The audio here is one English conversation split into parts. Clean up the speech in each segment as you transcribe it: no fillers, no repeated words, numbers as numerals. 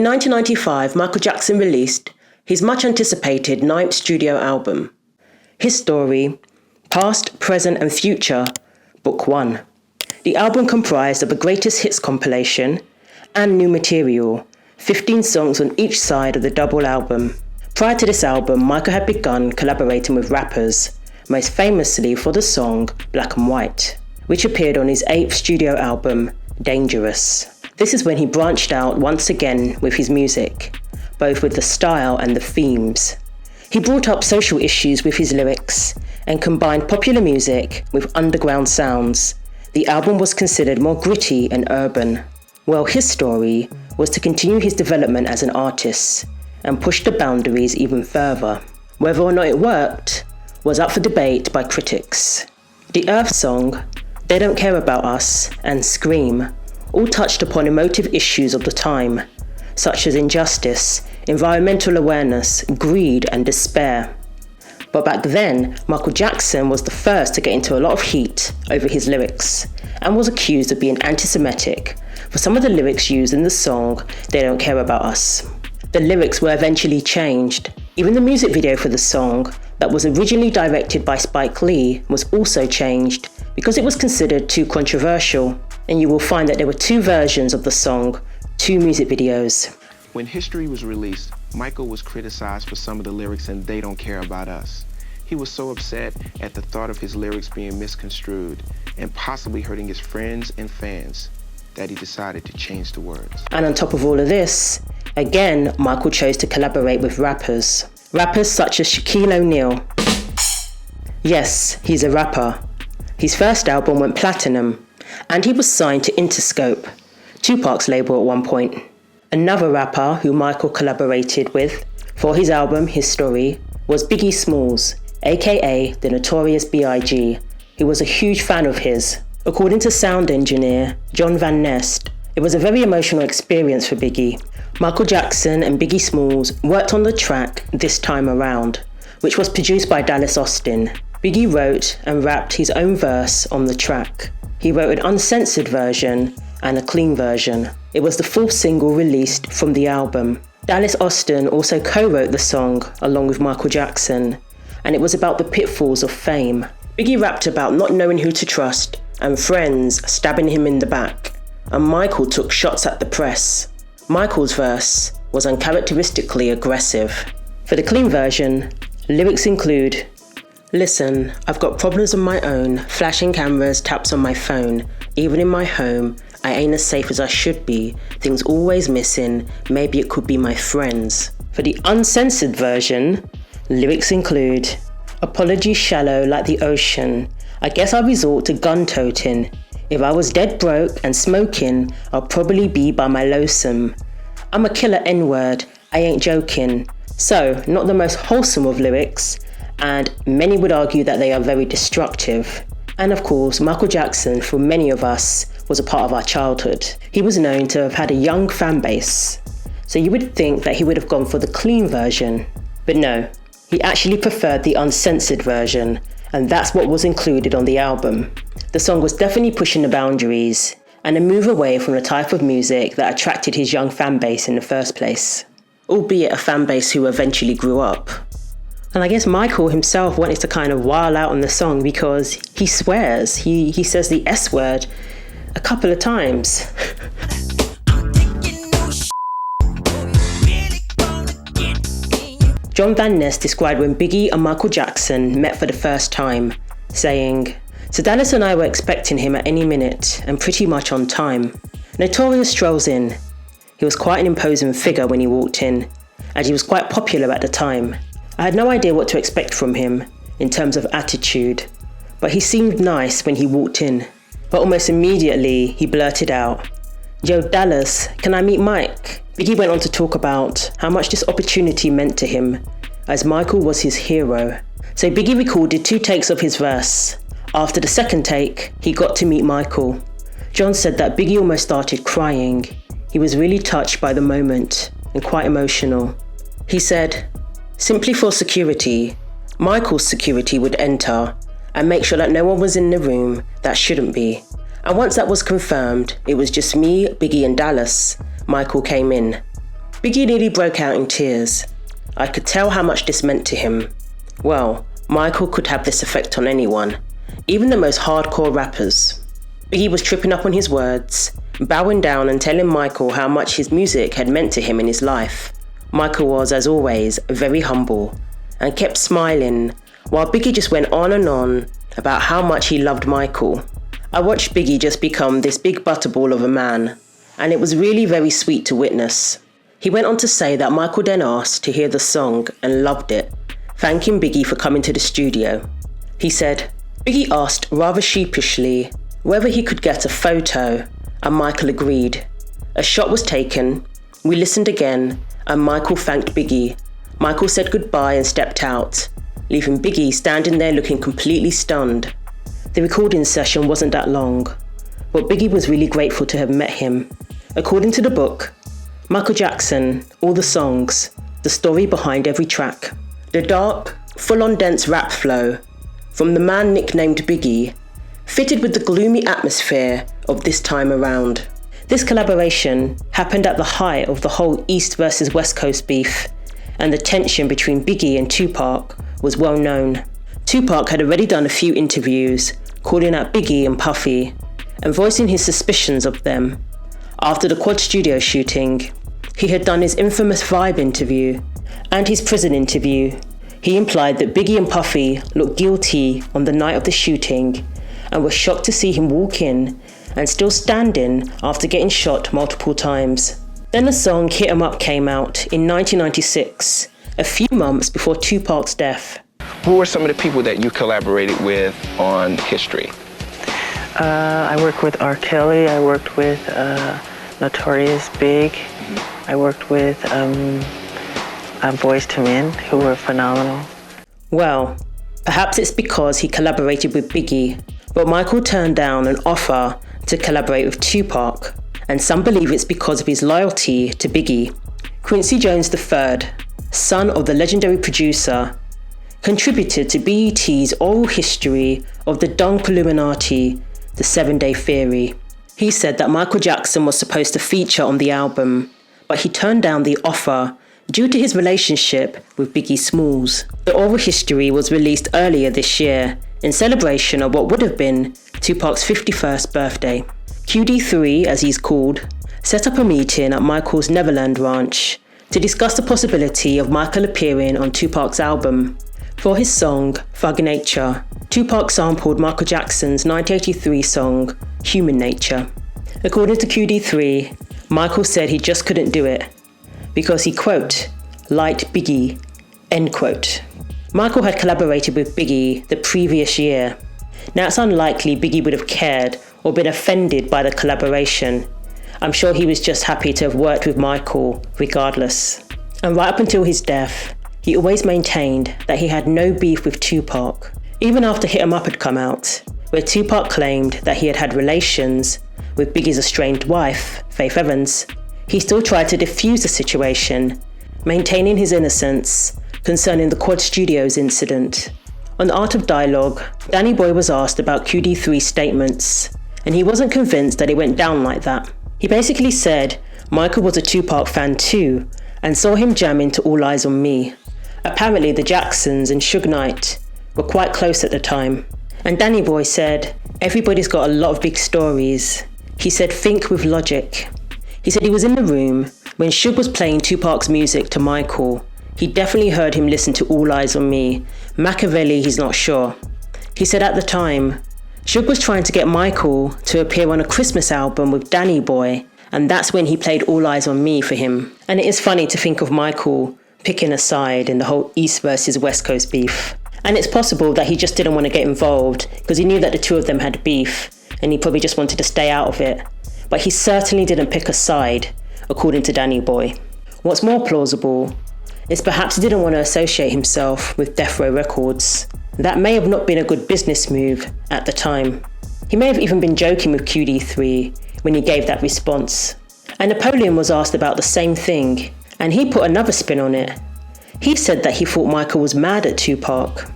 1995, Michael Jackson released his much-anticipated 9th studio album, His Story, Past, Present and Future, Book 1. The album comprised of a greatest hits compilation and new material, 15 songs on each side of the double album. Prior to this album, Michael had begun collaborating with rappers, most famously for the song Black and White, which appeared on his 8th studio album, Dangerous. This is when he branched out once again with his music, both with the style and the themes. He brought up social issues with his lyrics and combined popular music with underground sounds. The album was considered more gritty and urban. Well, his story was to continue his development as an artist and push the boundaries even further. Whether or not it worked was up for debate by critics. The Earth song, They Don't Care About Us, and Scream all touched upon emotive issues of the time, such as injustice, environmental awareness, greed and despair. But back then, Michael Jackson was the first to get into a lot of heat over his lyrics and was accused of being anti-Semitic for some of the lyrics used in the song They Don't Care About Us. The lyrics were eventually changed. Even the music video for the song, that was originally directed by Spike Lee, was also changed because it was considered too controversial. And you will find that there were 2 versions of the song, 2 music videos. When History was released, Michael was criticized for some of the lyrics in They Don't Care About Us. He was so upset at the thought of his lyrics being misconstrued and possibly hurting his friends and fans that he decided to change the words. And on top of all of this, again, Michael chose to collaborate with rappers. Rappers such as Shaquille O'Neal. Yes, he's a rapper. His first album went platinum, and he was signed to Interscope, Tupac's label at one point. Another rapper who Michael collaborated with for his album His Story was Biggie Smalls, aka the Notorious B.I.G, who was a huge fan of his. According to sound engineer John Van Nest, it was a very emotional experience for Biggie. Michael Jackson and Biggie Smalls worked on the track This Time Around, which was produced by Dallas Austin. Biggie wrote and rapped his own verse on the track. He wrote an uncensored version and a clean version. It was the 4th single released from the album. Dallas Austin also co-wrote the song along with Michael Jackson, and it was about the pitfalls of fame. Biggie rapped about not knowing who to trust and friends stabbing him in the back, and Michael took shots at the press. Michael's verse was uncharacteristically aggressive. For the clean version, lyrics include, "Listen, I've got problems of my own, flashing cameras, taps on my phone. Even in my home, I ain't as safe as I should be. Things always missing, maybe it could be my friends." For the uncensored version, lyrics include, "Apologies shallow like the ocean. I guess I'll resort to gun toting. If I was dead broke and smoking, I'll probably be by my lonesome. I'm a killer N-word, I ain't joking." So, not the most wholesome of lyrics, and many would argue that they are very destructive. And of course, Michael Jackson, for many of us, was a part of our childhood. He was known to have had a young fan base, so you would think that he would have gone for the clean version. But no, he actually preferred the uncensored version, and that's what was included on the album. The song was definitely pushing the boundaries, and a move away from the type of music that attracted his young fan base in the first place, albeit a fan base who eventually grew up. And I guess Michael himself wanted to kind of wild out on the song because he swears. He says the S word a couple of times. John Van Ness described when Biggie and Michael Jackson met for the first time, saying, "So Dallas and I were expecting him at any minute and pretty much on time. Notorious strolls in. He was quite an imposing figure when he walked in, and he was quite popular at the time. I had no idea what to expect from him in terms of attitude, but he seemed nice when he walked in. But almost immediately he blurted out, 'Yo Dallas, can I meet Mike?' Biggie went on to talk about how much this opportunity meant to him, as Michael was his hero. So Biggie recorded 2 takes of his verse. After the second take, he got to meet Michael. John said that Biggie almost started crying. He was really touched by the moment and quite emotional. He said, "Simply for security, Michael's security would enter and make sure that no one was in the room that shouldn't be. And once that was confirmed, it was just me, Biggie and Dallas. Michael came in. Biggie nearly broke out in tears. I could tell how much this meant to him. Well, Michael could have this effect on anyone, even the most hardcore rappers. Biggie was tripping up on his words, bowing down and telling Michael how much his music had meant to him in his life. Michael was, as always, very humble and kept smiling, while Biggie just went on and on about how much he loved Michael. I watched Biggie just become this big butterball of a man, and it was really very sweet to witness. He went on to say that Michael then asked to hear the song and loved it, thanking Biggie for coming to the studio. He said, Biggie asked rather sheepishly whether he could get a photo, and Michael agreed. A shot was taken, we listened again, and Michael thanked Biggie. Michael said goodbye and stepped out, leaving Biggie standing there looking completely stunned. The recording session wasn't that long, but Biggie was really grateful to have met him. According to the book, Michael Jackson, all the songs, the story behind every track. The dark, full-on dense rap flow from the man nicknamed Biggie fitted with the gloomy atmosphere of this time around. This collaboration happened at the height of the whole East versus West Coast beef, and the tension between Biggie and Tupac was well known. Tupac had already done a few interviews calling out Biggie and Puffy and voicing his suspicions of them. After the Quad Studio shooting, he had done his infamous Vibe interview and his prison interview. He implied that Biggie and Puffy looked guilty on the night of the shooting and were shocked to see him walk in and still standing after getting shot multiple times. Then the song Hit 'Em Up came out in 1996, a few months before Tupac's death. Who are some of the people that you collaborated with on History? I worked with R. Kelly, I worked with Notorious, Big. I worked with Boys to Men, who were phenomenal. Well, perhaps it's because he collaborated with Biggie, but Michael turned down an offer to collaborate with Tupac, and some believe it's because of his loyalty to Biggie. Quincy Jones III, son of the legendary producer, contributed to BET's oral history of the Dunk Illuminati, the 7-Day Theory. He said that Michael Jackson was supposed to feature on the album, but he turned down the offer due to his relationship with Biggie Smalls. The oral history was released earlier this year in celebration of what would have been Tupac's 51st birthday. QD3, as he's called, set up a meeting at Michael's Neverland ranch to discuss the possibility of Michael appearing on Tupac's album. For his song, Thug Nature, Tupac sampled Michael Jackson's 1983 song, Human Nature. According to QD3, Michael said he just couldn't do it because he, quote, liked Biggie, end quote. Michael had collaborated with Biggie the previous year. Now it's unlikely Biggie would have cared or been offended by the collaboration. I'm sure he was just happy to have worked with Michael regardless. And right up until his death, he always maintained that he had no beef with Tupac. Even after Hit 'Em Up had come out, where Tupac claimed that he had had relations with Biggie's estranged wife, Faith Evans, he still tried to defuse the situation, maintaining his innocence concerning the Quad Studios incident. On Art of Dialogue, Danny Boy was asked about QD3's statements, and he wasn't convinced that it went down like that. He basically said Michael was a Tupac fan too, and saw him jamming to All Eyes on Me. Apparently the Jacksons and Suge Knight were quite close at the time. And Danny Boy said, everybody's got a lot of big stories. He said, think with logic. He said he was in the room when Suge was playing Tupac's music to Michael. He definitely heard him listen to All Eyes on Me. Machiavelli, he's not sure. He said at the time, Suge was trying to get Michael to appear on a Christmas album with Danny Boy, and that's when he played All Eyes on Me for him. And it is funny to think of Michael picking a side in the whole East versus West Coast beef. And it's possible that he just didn't want to get involved because he knew that the two of them had beef and he probably just wanted to stay out of it. But he certainly didn't pick a side, according to Danny Boy. What's more plausible is perhaps he didn't want to associate himself with Death Row Records. That may have not been a good business move at the time. He may have even been joking with QD3 when he gave that response. And Napoleon was asked about the same thing, and he put another spin on it. He said that he thought Michael was mad at Tupac.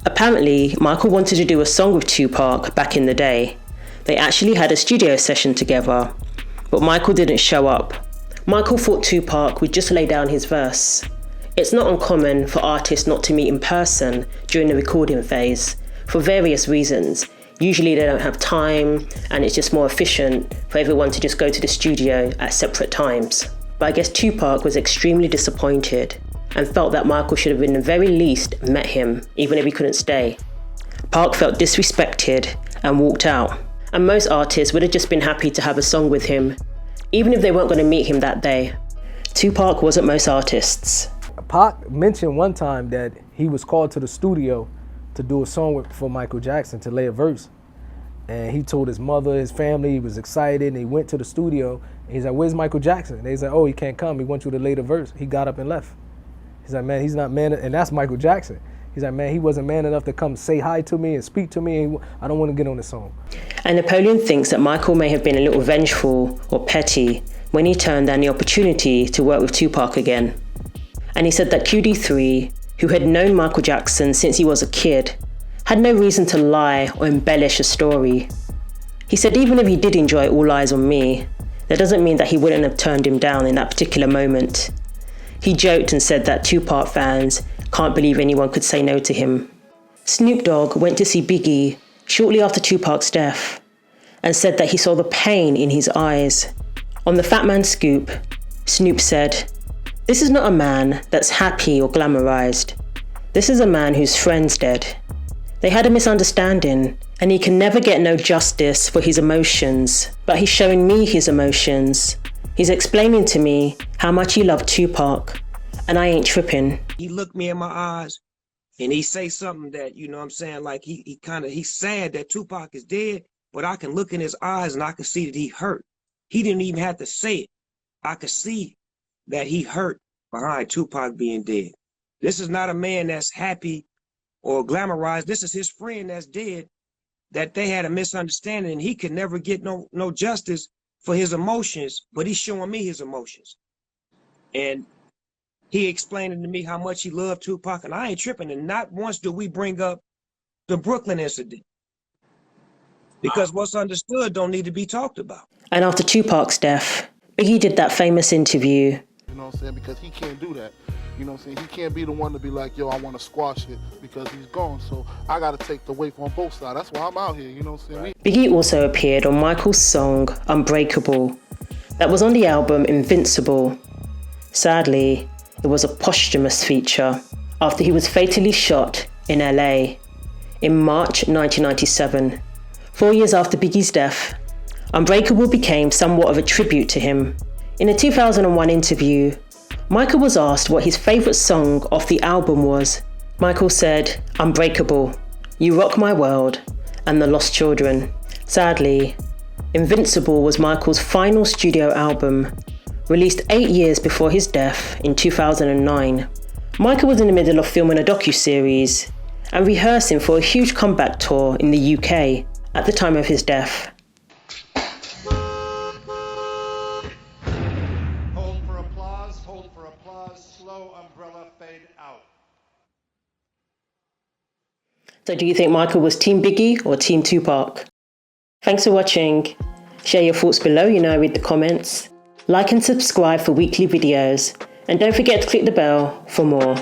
Apparently, Michael wanted to do a song with Tupac back in the day. They actually had a studio session together, but Michael didn't show up. Michael thought Tupac would just lay down his verse. It's not uncommon for artists not to meet in person during the recording phase, for various reasons. Usually they don't have time, and it's just more efficient for everyone to just go to the studio at separate times. But I guess Tupac was extremely disappointed and felt that Michael should have, in the very least, met him, even if he couldn't stay. Park felt disrespected and walked out. And most artists would have just been happy to have a song with him, even if they weren't going to meet him that day. Tupac wasn't most artists. Pac mentioned one time that he was called to the studio to do a song for Michael Jackson, to lay a verse. And he told his mother, his family, he was excited, and he went to the studio. And he's like, "Where's Michael Jackson?" And they said, "Oh, he can't come. He wants you to lay the verse." He got up and left. He's like, "Man, he's not man," and that's Michael Jackson. He's like, "Man, he wasn't man enough to come say hi to me and speak to me. I don't want to get on the song." And Napoleon thinks that Michael may have been a little vengeful or petty when he turned down the opportunity to work with Tupac again. And he said that QD3, who had known Michael Jackson since he was a kid, had no reason to lie or embellish a story. He said even if he did enjoy All Eyes on Me, that doesn't mean that he wouldn't have turned him down in that particular moment. He joked and said that Tupac fans can't believe anyone could say no to him. Snoop Dogg went to see Biggie shortly after Tupac's death and said that he saw the pain in his eyes. On the Fat Man Scoop, Snoop said, "This is not a man that's happy or glamorized. This is a man whose friend's dead. They had a misunderstanding, and he can never get no justice for his emotions, but he's showing me his emotions. He's explaining to me how much he loved Tupac, and I ain't tripping." He looked me in my eyes and he say something that, you know what I'm saying, like he's sad that Tupac is dead, but I can look in his eyes and I can see that he hurt. He didn't even have to say it. I could see that he hurt behind Tupac being dead. This is not a man that's happy or glamorized. This is his friend that's dead, that they had a misunderstanding and he could never get no justice for his emotions, but he's showing me his emotions. And he explained to me how much he loved Tupac, and I ain't tripping. And not once do we bring up the Brooklyn incident, because what's understood don't need to be talked about. And after Tupac's death, Biggie did that famous interview. You know what I'm saying? Because he can't do that. You know what I'm saying? He can't be the one to be like, "Yo, I want to squash it," because he's gone. So I got to take the weight on both sides. That's why I'm out here. You know what I'm saying? Biggie also appeared on Michael's song Unbreakable, that was on the album Invincible. Sadly, it was a posthumous feature after he was fatally shot in LA in March 1997. 4 years after Biggie's death, Unbreakable became somewhat of a tribute to him. In a 2001 interview, Michael was asked what his favourite song off the album was. Michael said, "Unbreakable, You Rock My World, and The Lost Children." Sadly, Invincible was Michael's final studio album, released 8 years before his death in 2009. Michael was in the middle of filming a docuseries and rehearsing for a huge comeback tour in the UK at the time of his death. Hold for applause, slow umbrella fade out. So do you think Michael was Team Biggie or Team Tupac? Thanks for watching. Share your thoughts below, I read the comments. Like and subscribe for weekly videos, and don't forget to click the bell for more.